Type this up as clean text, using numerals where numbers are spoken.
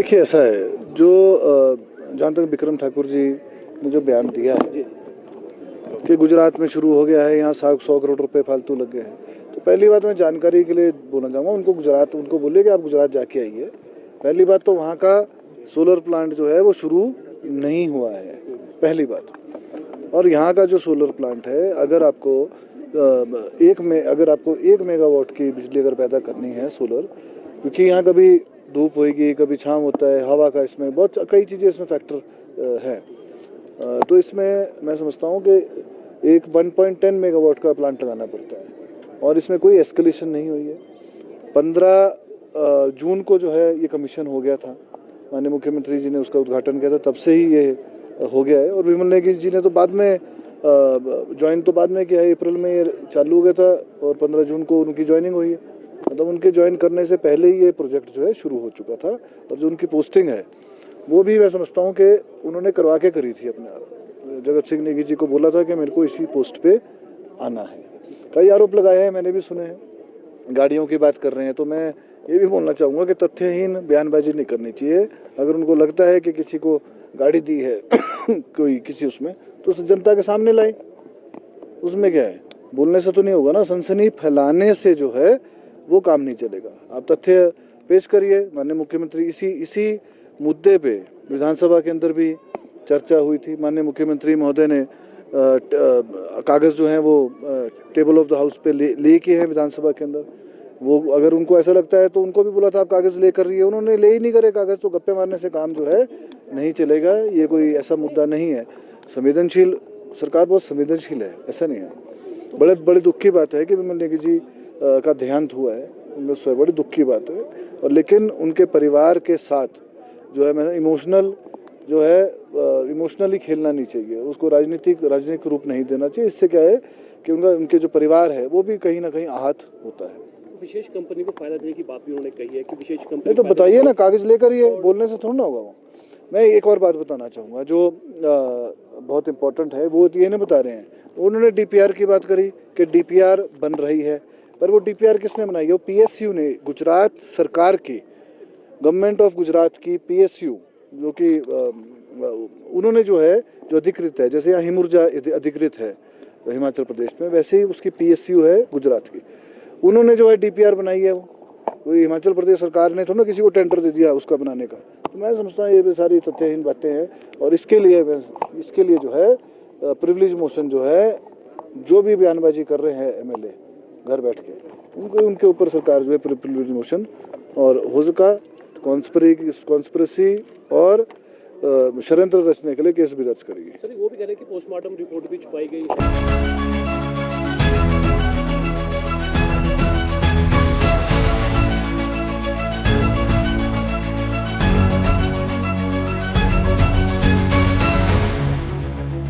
देखिए ऐसा है, जो जहाँ तक विक्रम ठाकुर जी ने जो बयान दिया है कि गुजरात में शुरू हो गया है, यहाँ 100 करोड़ रुपए फालतू लग गए हैं, तो पहली बात मैं जानकारी के लिए बोलना चाहूँगा उनको बोलिए कि आप गुजरात जाके आइए। पहली बात तो वहाँ का सोलर प्लांट जो है वो शुरू नहीं हुआ है, पहली बात। और यहाँ का जो सोलर प्लांट है, अगर आपको 1 मेगावाट की बिजली अगर पैदा करनी है सोलर, क्योंकि यहाँ कभी धूप होगी, कभी छाँव होता है, हवा का इसमें बहुत कई चीज़ें इसमें फैक्टर है, तो इसमें मैं समझता हूँ कि एक 1.10 मेगावाट का प्लांट लगाना पड़ता है और इसमें कोई एस्केलेशन नहीं हुई है। 15 जून को जो है ये कमीशन हो गया था, माननीय मुख्यमंत्री जी ने उसका उद्घाटन किया था, तब से ही ये हो गया है। और विमल नेगी जी ने तो बाद में ज्वाइन तो बाद में किया है, अप्रैल में ये चालू हो गया था और 15 जून को उनकी ज्वाइनिंग हुई है। मतलब उनके ज्वाइन करने से पहले ही ये प्रोजेक्ट जो है शुरू हो चुका था। और जो उनकी पोस्टिंग है वो भी मैं समझता हूँ कि उन्होंने करवा के करी थी अपने आप। जगत सिंह नेगी जी को बोला था कि मेरे को इसी पोस्ट पे आना है। कई आरोप लगाए हैं, मैंने भी सुने हैं, गाड़ियों की बात कर रहे हैं, तो मैं ये भी बोलना चाहूँगा कि तथ्यहीन बयानबाजी नहीं करनी चाहिए। अगर उनको लगता है कि किसी को गाड़ी दी है कोई किसी उसमें, तो उस जनता के सामने लाए, उसमें क्या है, बोलने से तो नहीं होगा ना, सनसनी फैलाने से जो है वो काम नहीं चलेगा। आप तथ्य पेश करिए। माननीय मुख्यमंत्री इसी मुद्दे पे विधानसभा के अंदर भी चर्चा हुई थी। माननीय मुख्यमंत्री महोदय ने कागज़ जो हैं वो टेबल ऑफ द हाउस पे ले के हैं विधानसभा के अंदर। वो अगर उनको ऐसा लगता है तो उनको भी बोला था आप कागज़ लेकर रहिए, उन्होंने ले ही नहीं करे कागज़, तो गप्पे मारने से काम जो है नहीं चलेगा। ये कोई ऐसा मुद्दा नहीं है। संवेदनशील सरकार बहुत संवेदनशील है, ऐसा नहीं है। बड़े दुख की बात है कि विमल नेगी जी का देहांत हुआ है, उससे बड़ी दुख की बात है। और लेकिन उनके परिवार के साथ जो है मैं इमोशनली खेलना नहीं चाहिए, उसको राजनीतिक रूप नहीं देना चाहिए। इससे क्या है कि उनके जो परिवार है वो भी कहीं ना कहीं आहत होता है। विशेष कंपनी को फायदा देने की बात भी उन्होंने कही है कि विशेष कंपनी नहीं तो बताइए ना, कागज लेकर ये बोलने से थोड़ा ना होगा वो। मैं एक और बात बताना चाहूँगा जो बहुत इंपॉर्टेंट है, वो ये नहीं बता रहे हैं। उन्होंने डीपीआर की बात करी कि डीपीआर बन रही है, पर वो डीपीआर किसने बनाई है? वो पीएसयू ने, गुजरात सरकार की, गवर्नमेंट ऑफ गुजरात की पीएसयू, जो कि उन्होंने जो है जो अधिकृत है, जैसे यहाँ हिमुर्जा अधिकृत है हिमाचल प्रदेश में, वैसे ही उसकी पीएसयू है गुजरात की। उन्होंने जो है डीपीआर बनाई है, वो कोई हिमाचल प्रदेश सरकार ने थोड़ा ना किसी को टेंडर दे दिया उसका बनाने का। तो मैं समझता हूँ ये भी सारी तथ्यहीन बातें हैं। और इसके लिए जो है प्रिविलेज मोशन जो है, जो भी बयानबाजी कर रहे हैं एमएलए घर बैठ के, उनके ऊपर सरकार जो है प्रिविलेज मोशन और हो सका कॉन्स्पिरेसी और षड्यंत्र रचने के लिए केस भी दर्ज करेगी। सर वो भी कह रहे हैं कि पोस्टमार्टम रिपोर्ट भी छुपाई गई है।